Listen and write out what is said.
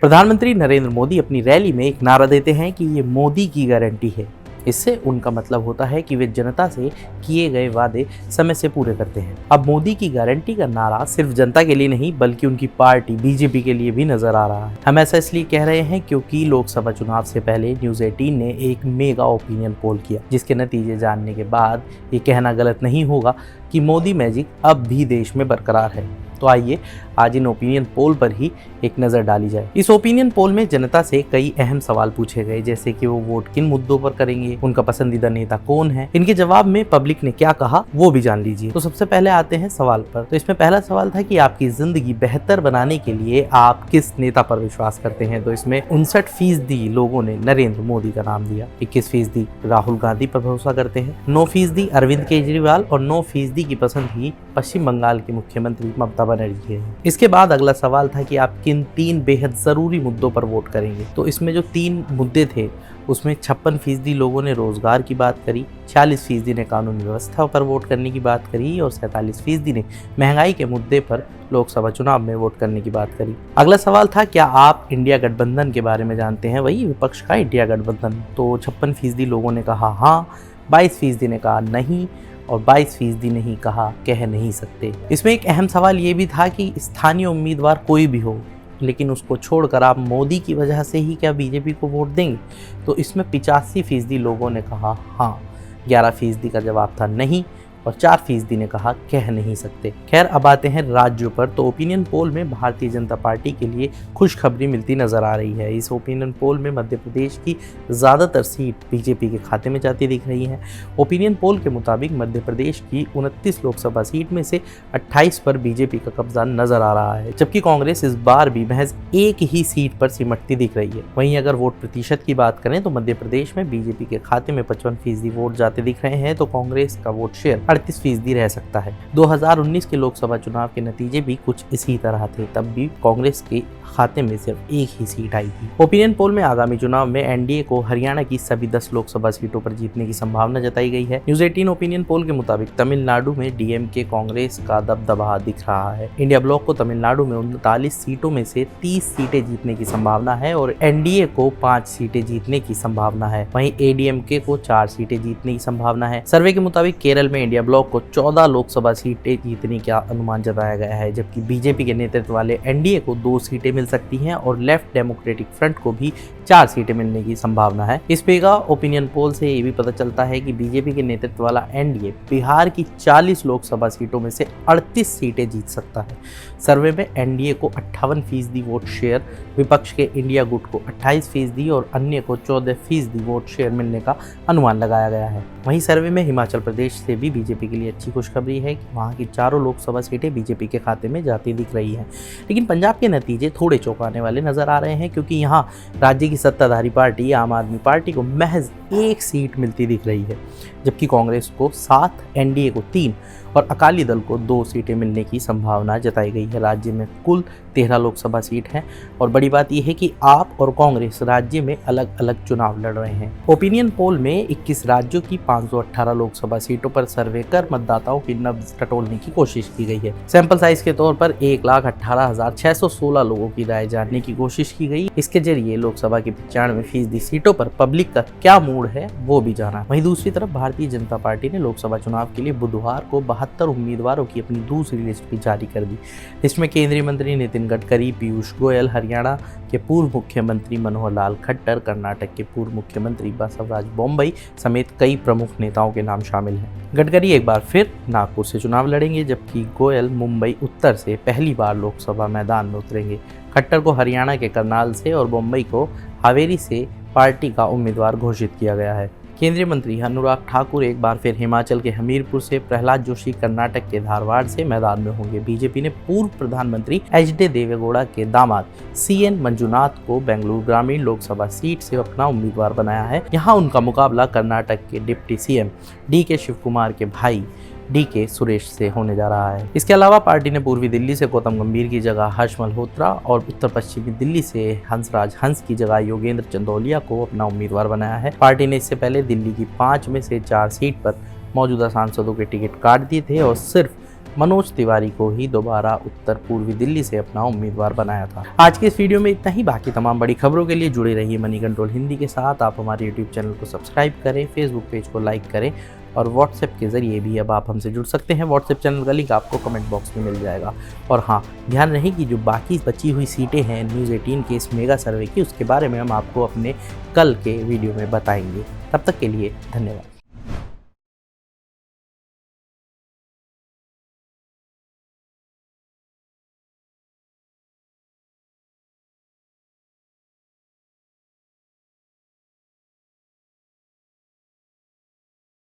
प्रधानमंत्री नरेंद्र मोदी अपनी रैली में एक नारा देते हैं कि ये मोदी की गारंटी है। इससे उनका मतलब होता है कि वे जनता से किए गए वादे समय से पूरे करते हैं। अब मोदी की गारंटी का नारा सिर्फ जनता के लिए नहीं बल्कि उनकी पार्टी बीजेपी के लिए भी नजर आ रहा है। हम ऐसा इसलिए कह रहे हैं क्योंकि लोकसभा चुनाव से पहले न्यूज़ 18 ने एक मेगा ओपिनियन पोल किया, जिसके नतीजे जानने के बाद ये कहना गलत नहीं होगा कि मोदी मैजिक अब भी देश में बरकरार है। तो आइए आज इन ओपिनियन पोल पर ही एक नज़र डाली जाए। इस ओपिनियन पोल में जनता से कई अहम सवाल पूछे गए, जैसे कि वो वोट किन मुद्दों पर करेंगे, उनका पसंदीदा नेता कौन है, इनके जवाब में पब्लिक ने क्या कहा वो भी जान लीजिए। तो सबसे पहले आते हैं सवाल पर। तो इसमें पहला सवाल था कि आपकी जिंदगी बेहतर बनाने के लिए आप किस नेता पर विश्वास करते हैं। तो इसमें 59% लोगों ने नरेंद्र मोदी का नाम दिया, 21% राहुल गांधी पर भरोसा करते हैं, 9% अरविंद केजरीवाल और 9% की पसंद ही पश्चिम बंगाल के मुख्यमंत्री ममता बनर्जी है। इसके बाद अगला सवाल था कि आप किन 3 बेहद जरूरी मुद्दों पर वोट करेंगे। तो इसमें जो 3 मुद्दे थे उसमें 56% लोगों ने रोजगार की बात करी, 46% ने कानून व्यवस्था पर वोट करने की बात करी और 47% ने महंगाई के मुद्दे पर लोकसभा चुनाव में वोट करने की बात करी। अगला सवाल था क्या आप इंडिया गठबंधन के बारे में जानते हैं, वही विपक्ष का इंडिया गठबंधन। तो 56% लोगों ने कहा हाँ, 22% ने कहा नहीं और 22% नहीं कहा कह नहीं सकते। इसमें एक अहम सवाल ये भी था कि स्थानीय उम्मीदवार कोई भी हो लेकिन उसको छोड़कर आप मोदी की वजह से ही क्या बीजेपी को वोट देंगे। तो इसमें 85% लोगों ने कहा हाँ, 11% का जवाब था नहीं और 4% ने कहा कह नहीं सकते। खैर अब आते हैं राज्यों पर। तो ओपिनियन पोल में भारतीय जनता पार्टी के लिए खुशखबरी मिलती नजर आ रही है। इस ओपिनियन पोल में मध्य प्रदेश की ज़्यादातर सीट बीजेपी के खाते में जाती दिख रही है। ओपिनियन पोल के मुताबिक मध्य प्रदेश की 29 लोकसभा सीट में से 28 पर बीजेपी का कब्जा नजर आ रहा है, जबकि कांग्रेस इस बार भी महज एक ही सीट पर सिमटती दिख रही है। वहीं अगर वोट प्रतिशत की बात करें तो मध्य प्रदेश में बीजेपी के खाते में 55% वोट जाते दिख रहे हैं, तो कांग्रेस का वोट शेयर 38% रह सकता है। 2019 के लोकसभा चुनाव के नतीजे भी कुछ इसी तरह थे, तब भी कांग्रेस के खाते में सिर्फ एक ही सीट आई थी। ओपिनियन पोल में आगामी चुनाव में एनडीए को हरियाणा की सभी 10 लोकसभा सीटों पर जीतने की संभावना जताई गई है। न्यूज़ 18 ओपिनियन पोल के मुताबिक तमिलनाडु में डीएमके कांग्रेस का दबदबा दिख रहा है। इंडिया ब्लॉक को तमिलनाडु में 39 सीटों में से 30 सीटें जीतने की संभावना है और एनडीए को 5 सीटें जीतने की संभावना है। वहीं एडीएमके को 4 सीटें जीतने की संभावना है। सर्वे के मुताबिक केरल में इंडिया ब्लॉक को 14 लोकसभा सीटें जीतने का अनुमान जताया गया है, जबकि बीजेपी के नेतृत्व वाले एनडीए को 2 सीटें मिल सकती हैं और लेफ्ट डेमोक्रेटिक फ्रंट को भी 4 सीटें मिलने की संभावना है। इस मेगा ओपिनियन पोल से ये भी पता चलता है कि बीजेपी के नेतृत्व वाला एनडीए बिहार की 40 लोकसभा सीटों में से 38 सीटें जीत सकता है। सर्वे में एनडीए को 58% वोट शेयर, विपक्ष के इंडिया गुट को 28% और अन्य को 14% वोट शेयर मिलने का अनुमान लगाया गया है। वहीं सर्वे में हिमाचल प्रदेश से भी बीजेपी के लिए अच्छी खुशखबरी है कि वहां की 4 लोकसभा सीटें बीजेपी के खाते में जाती दिख रही हैं। लेकिन पंजाब के नतीजे थोड़े चौंकाने वाले नजर आ रहे हैं, क्योंकि यहां राज्य की सत्ताधारी पार्टी आम आदमी पार्टी को महज 1 सीट मिलती दिख रही है, जबकि कांग्रेस को 7, एनडीए को 3 और अकाली दल को 2 सीटें मिलने की संभावना जताई गई है। राज्य में कुल 13 लोकसभा सीट हैं और बड़ी बात यह है कि आप और कांग्रेस राज्य में अलग अलग चुनाव लड़ रहे हैं। ओपिनियन पोल में 21 राज्यों की 518 लोकसभा सीटों पर सर्वे कर मतदाताओं की नब्ज टटोलने की कोशिश की गई है। सैंपल साइज के तौर पर 1,18,616 लोगों की राय जानने की कोशिश की गई। इसके जरिए लोकसभा की 95% सीटों पर पब्लिक का क्या मूड है वो भी जाना। वहीं दूसरी तरफ भारतीय जनता पार्टी ने लोकसभा चुनाव के लिए बुधवार को 72 उम्मीदवारों की अपनी दूसरी लिस्ट भी जारी कर दी। इसमें केंद्रीय मंत्री नितिन गडकरी, पीयूष गोयल, हरियाणा के पूर्व मुख्यमंत्री मनोहर लाल खट्टर, कर्नाटक के पूर्व मुख्यमंत्री बसवराज बोम्मई समेत कई प्रमुख नेताओं के नाम शामिल हैं। गडकरी एक बार फिर नागपुर से चुनाव लड़ेंगे, जबकि गोयल मुंबई उत्तर से पहली बार लोकसभा मैदान में उतरेंगे। खट्टर को हरियाणा के करनाल से और बोम्मई को हावेरी से पार्टी का उम्मीदवार घोषित किया गया है। केंद्रीय मंत्री अनुराग ठाकुर एक बार फिर हिमाचल के हमीरपुर से, प्रहलाद जोशी कर्नाटक के धारवाड़ से मैदान में होंगे। बीजेपी ने पूर्व प्रधानमंत्री एच.डी. देवेगौड़ा के दामाद सी.एन. मंजुनाथ को बेंगलुरु ग्रामीण लोकसभा सीट से अपना उम्मीदवार बनाया है। यहाँ उनका मुकाबला कर्नाटक के डिप्टी सीएम डी.के. शिव कुमार के भाई डी.के. सुरेश से होने जा रहा है। इसके अलावा पार्टी ने पूर्वी दिल्ली से गौतम गंभीर की जगह हर्ष मल्होत्रा और उत्तर पश्चिमी दिल्ली से हंसराज हंस की जगह योगेंद्र चंदौलिया को अपना उम्मीदवार बनाया है। पार्टी ने इससे पहले दिल्ली की 5 में से 4 सीट पर मौजूदा सांसदों के टिकट काट दिए थे और सिर्फ मनोज तिवारी को ही दोबारा उत्तर पूर्वी दिल्ली से अपना उम्मीदवार बनाया था। आज के इस वीडियो में इतना ही। बाकी तमाम बड़ी खबरों के लिए जुड़े रहिए मनी कंट्रोल हिंदी के साथ। आप हमारे यूट्यूब चैनल को सब्सक्राइब करें, फेसबुक पेज को लाइक करें और व्हाट्सएप के ज़रिए भी अब आप हमसे जुड़ सकते हैं। व्हाट्सएप चैनल का लिंक आपको कमेंट बॉक्स में मिल जाएगा। और हाँ, ध्यान रहे कि जो बाकी बची हुई सीटें हैं न्यूज़ 18 के इस मेगा सर्वे की, उसके बारे में हम आपको अपने कल के वीडियो में बताएंगे। तब तक के लिए धन्यवाद।